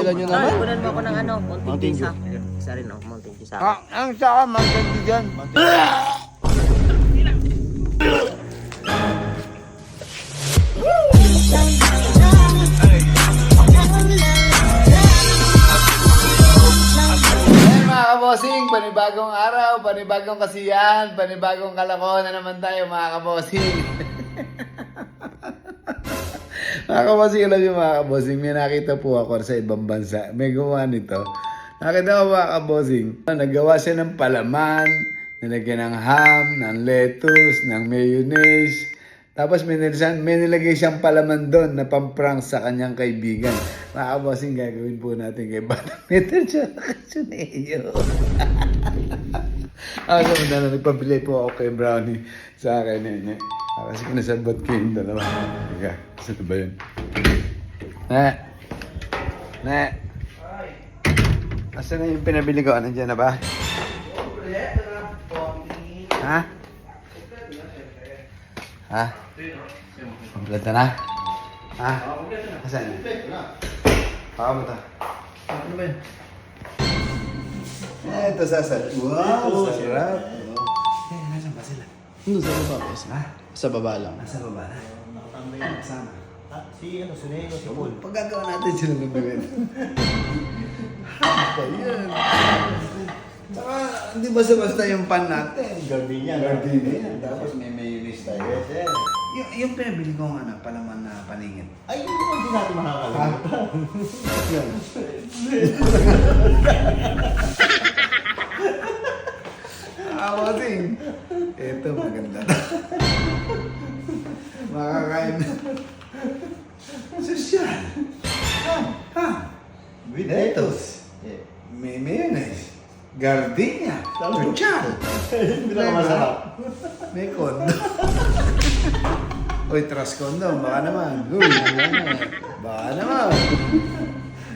Kailan nyo naman? Kunan mo ako ng ano, Mountain Mountain Dew Dew. isa. Isa rin oh, Mountain Dew sa Ah, ang saka, Mountain Dew dyan. Ayan mga kabosing, panibagong araw, panibagong kasiyahan, panibagong kalokohan na naman tayo mga kabosing. Mga kabosing, alam niyo mga kabosing, may nakita po ako sa ibang bansa. May gumawa nito. Nakita ko mga kabosing, naggawa siya ng palaman, nilagyan ng ham, ng lettuce, ng mayonnaise. Tapos may nilagay siyang palaman doon na pamprank sa kanyang kaibigan. Mga kabosing, gagawin po natin kay Batang Meter Chuneo. Ako na nagpabili po ako kay Brownie sa akin. Kasi pinasabot ko yung dalawa. Teka, saan ba yun? Ne. Asan na yung pinabili ko? Nandiyan na ba? Ha? Ha? Kompleto na? Ha? Asan? Baka mo ito. Ano ba yun? Ito sasal. Wow, sarap. Nasaan ba sila? Doon sa baba, boss. Ha? Sa baba lang. Nasa baba na. Kasama. Si Suneo, si Paul. Pagkagawa natin sila ng gawin. Ha? Yan. Saka, hindi basta-basta yung pan natin. Gardenia. Gardenia. Tapos may mayonnaise tayo. Yes, yes. Yung pinabili ko nga palaman na paningit. Ay, hindi naman din natin makakalimutan. Yan. Awating. Ito, maganda. Makakain na. Sosyal. Ha? With Lettuce. Yeah. May mayonnaise. Gardenia. Chuchal. Hindi na masarap. May kondo. Uy, trust kondo. Baka naman. Uy, baka naman.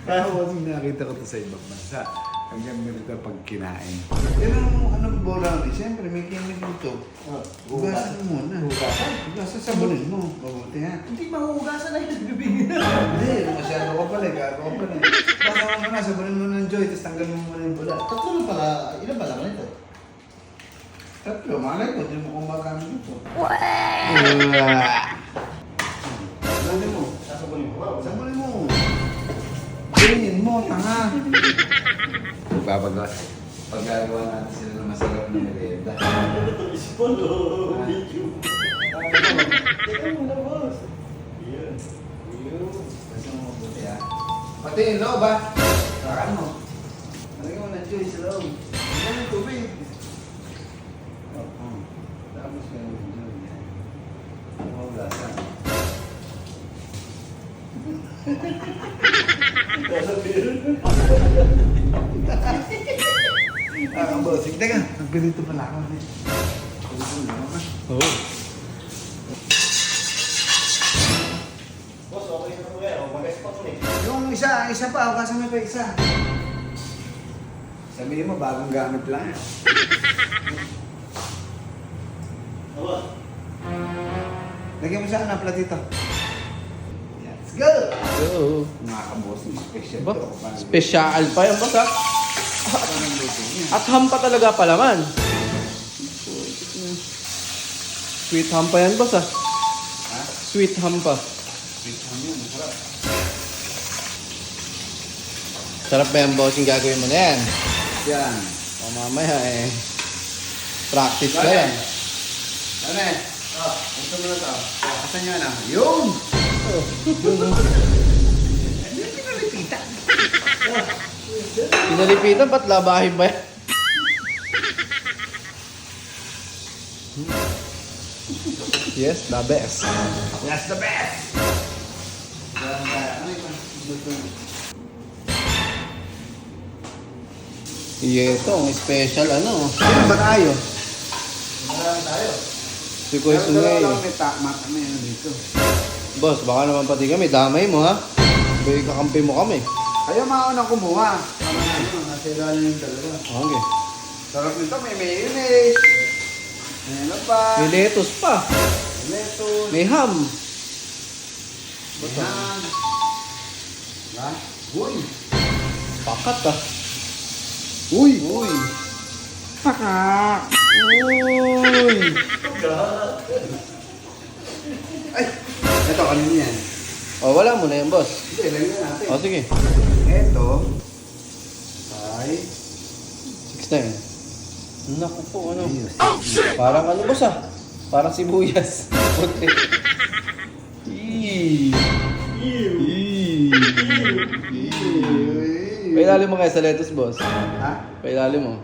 Kaya ko nakita ko to sa ibang bansa. Hanggang ganito pag kinain. Yan ang anong brownie. Siyempre, may chemical to. Hugasan mo muna. Hugasan, sabunin mo. Mabuti ha. Hindi mahuhugasan na yung bibig. Hindi, masyado ka pala. Gago ka pala. Basta mo muna, sabunin mo ng joy, tapos tanggalin mo muna yung pula. Tatlo na pala. Ilan pala naman ito? Tatlo, malay ko. Hindi mo kumakain dito. Sabunin mo. Sasabunin mo. Sabunin mo. Tingin mo, tanga. Pagagawa natin sila ng masarap na merienda. Isipon o video. Teka muna, boss. Yan. Basta mo mabuti ha. Pati yung loob ha. Sarakan mo. Malagyan mo ng joy sa loob. Hindi mo ng tubig. Tapos ka ng joy. Mahugasan. Ang bossing. Teka, nagpilito pala ako. Oo. Boss, okay na po yan. Mag-spot mo eh. Yung isa pa, hugasan mo pa isa. Sabihin mo, bagong gamit lang. Boss. Lagyan mo siya ng platito. Let's go! Oo. Mga kabossing, special Ba? to. Special pa yan, boss ha? Parang luto niya. At ham pa talaga palaman. Sweet ham pa yan, boss ha? Ha? Sweet ham pa. Sweet ham yun, masarap. Sarap ba yan, boss, yung gagawin mo na yan? Yan. O mamaya eh. Practice ka yan. Ano eh? Gusto mo na ito. Asan nyo na? Yung! Ano yung pinalipitan? Pinalipitan, ba't labahin ba yan? Yes, the best. That's the best! Ano yung luto? Ito, ang special ano. Ano ba tayo? Marami tayo. Si Kuya Pero dalawa Sungay. lang may tama kami ano dito. Boss, baka naman pati kami. Damay mo ha. Bigay kakampi mo kami. Kayo maunang kumuha. Para ano, nasa ilalim yung dalawa. Okay. Sarap nito, may mayonnaise. May ano pa? May lettuce pa. May lettuce. May ham. May ham. Diba? Uy! Pakat ah. Uy! Uy! Pakat! Uy! Ay! Ito, kanina yan. Oh, wala mo na yan, boss. Hindi, lagyan natin. Oh, sige. Ito. Ay. 6'9". Naku po, ano? Parang ano, boss ah? Parang sibuyas. Puti. Eee! Eee! Pailalim mo kaya sa lettuce, boss. Ha? Pailalim mo.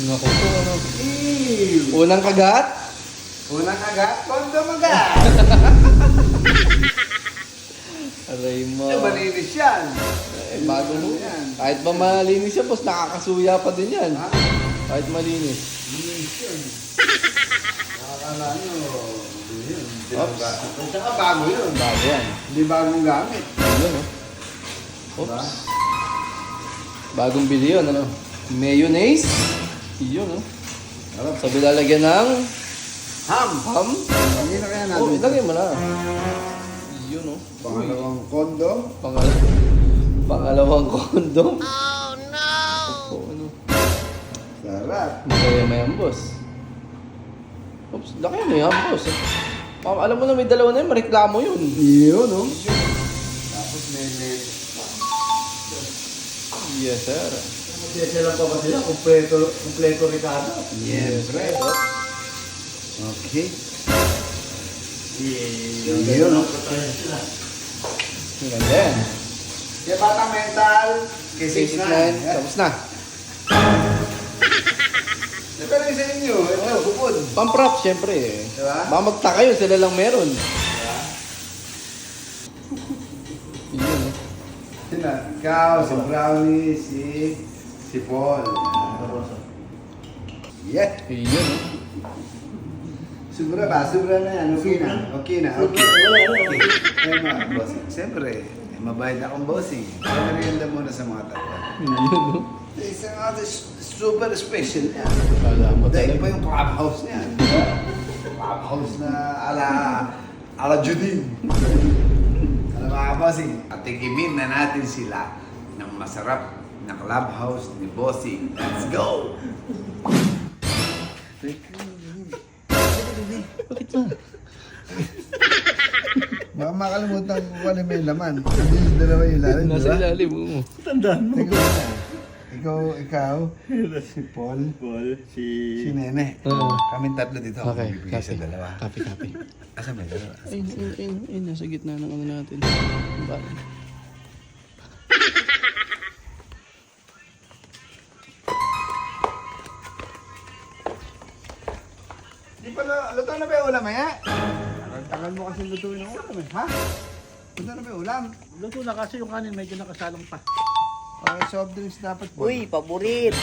Naku po, ano? Ew! Unang kagat? Unang kagat, kondo magat. Aray mo. Malinis yan. Eh, bago mo. Yan. Kahit ba malinis yan, boss, nakakasuya pa din yan. Ha? Kahit malinis. Malinis yan. Nakakala nyo. Hindi yun. Oops. Saka bago yun. Bago yan. Hindi bagong gamit. Yun, oh. Oops. Bagong bili yun, ano? Mayonnaise. Yun, oh. Harap. Sabi lalagyan ng Ham. ham. Hindi na kaya Oh, natin. ilagay mo na. Yun, oh. Pangalawang kondo. Pangalawang kondom. Oh, no! Ano? Sarap. Makaya-mayan, boss. Oops, laki mo yan, boss. Alam mo na may dalawa na yun, mareklamo yun. Yun, no? Tapos may Yes, sir. Sila pa ba sila? Kompleto Ricardo. Yes, right. Okay. Yun, no? Ang ganda yan. Kaya bata mental. Kay 6'9". 6'9". Tapos na. Ito rin sa inyo. Ito, bukod. Pamprop, syempre eh. Diba? Baka magtaka yun, sila lang meron. Yun, oh. Sino? Ikaw, si Brownie, si Paul. Yeah. Yun, oh. Sobra ba? Sobra na yan. Okay na. Okay na. Okay. Okay. Kaya mga bossing. Siyempre, mabait akong bossing. Kaya merienda muna sa mga tatlo. Yun, oh. Isang other super special yan. Kala mo Dahil pa talaga. yung clubhouse niya. Clubhouse na ala Judin. Alam mga bossing, patikimin na natin sila ng masarap na clubhouse ni Bossing. Let's go! Bakit ba? Baka makalimutan ko kung ano may laman. Hindi yung dalawa yung lalim, Nasa ilalim mo. Tandaan mo. Ikaw, si Paul, si Nene. Oo. Kaming tatlo dito. Ako Okay, bibigay sa copy. dalawa. Copy, copy. Asan may dalawa? Ayun, nasa gitna ng ano natin. Bakit? Di pa na, luto na ba yung ulam eh? Tagal mo kasi lutuin ang ulam eh, ha? Luto na ba yung ulam? Luto na kasi yung kanin medyo nakasalong pa. Soft drinks dapat po. Uy, paborit.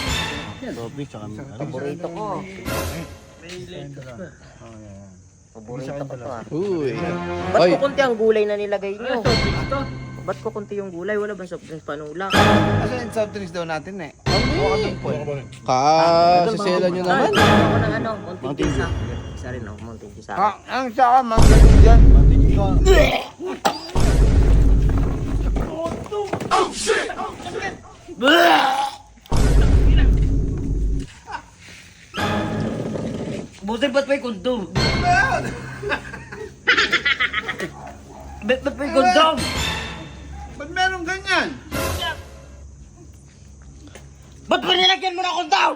Sobi, tsaka Paborito ko. may latest na. Oh, yeah. Paborito ko to ah. Uy. Ba't Oy, ko kunti ang gulay na nilagay nyo? Soft drinks to. Ba't ko kunti yung gulay? Wala ba soft drinks panula? Asan yung soft drinks daw natin eh? kasisela nyo naman. Ako ng ano, konting isa. Isa rin ako, konting isa. Ang saka, magaling dyan. Buti ba't may kondom? Ba't may kondom? Ba't meron ganyan? Ba't ba nilagyan mo na kondom?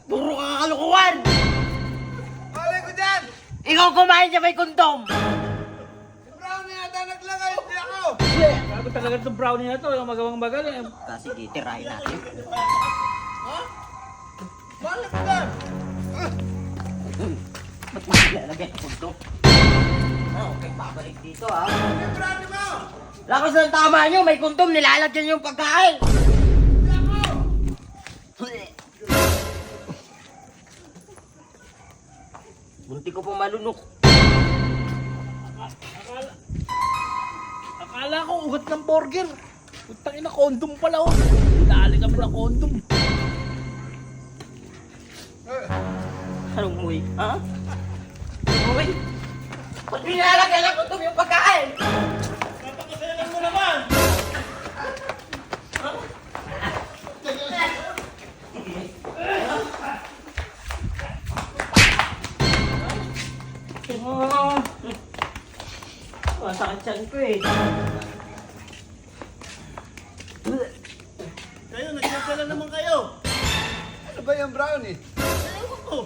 Puro kakalukuhan! Alay ko dyan! Ikaw kumain siya may kondom! Si Brownie yata naglagay, hindi ako! Bago talaga itong brownie na to, yung magawang bagal eh. Sige, tirahin natin. Bakit dyan? Ba't mo nilalagyan ng kondom? Okay, babalik dito ah. Yung Brownie mo! Lakas ng tama nyo, may kondom, nilalagyan yung pagkain! Bunti ko po malunok. Akala ko ugat ng burger. Putang ina, kondom pala oh. Dali kami ng kondom. Anong umuwi? Ha? Anong umuwi? Ba't nilalagyan ng kondom yung pagkain? Napakasayalan mo naman! Masakit siyan ko eh. Kayo, nagkakala naman kayo! Ano ba yung brownie? Ewan ko!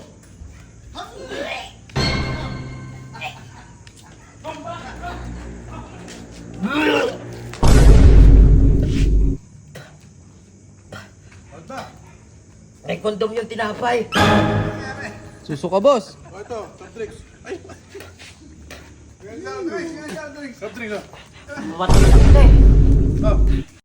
May kondom yung tinapay. Susuka, boss. Ito, soft drinks. Ay! Soft drinks, soft drinks. Soft drinks ah. Mamatay na kita eh. Oh,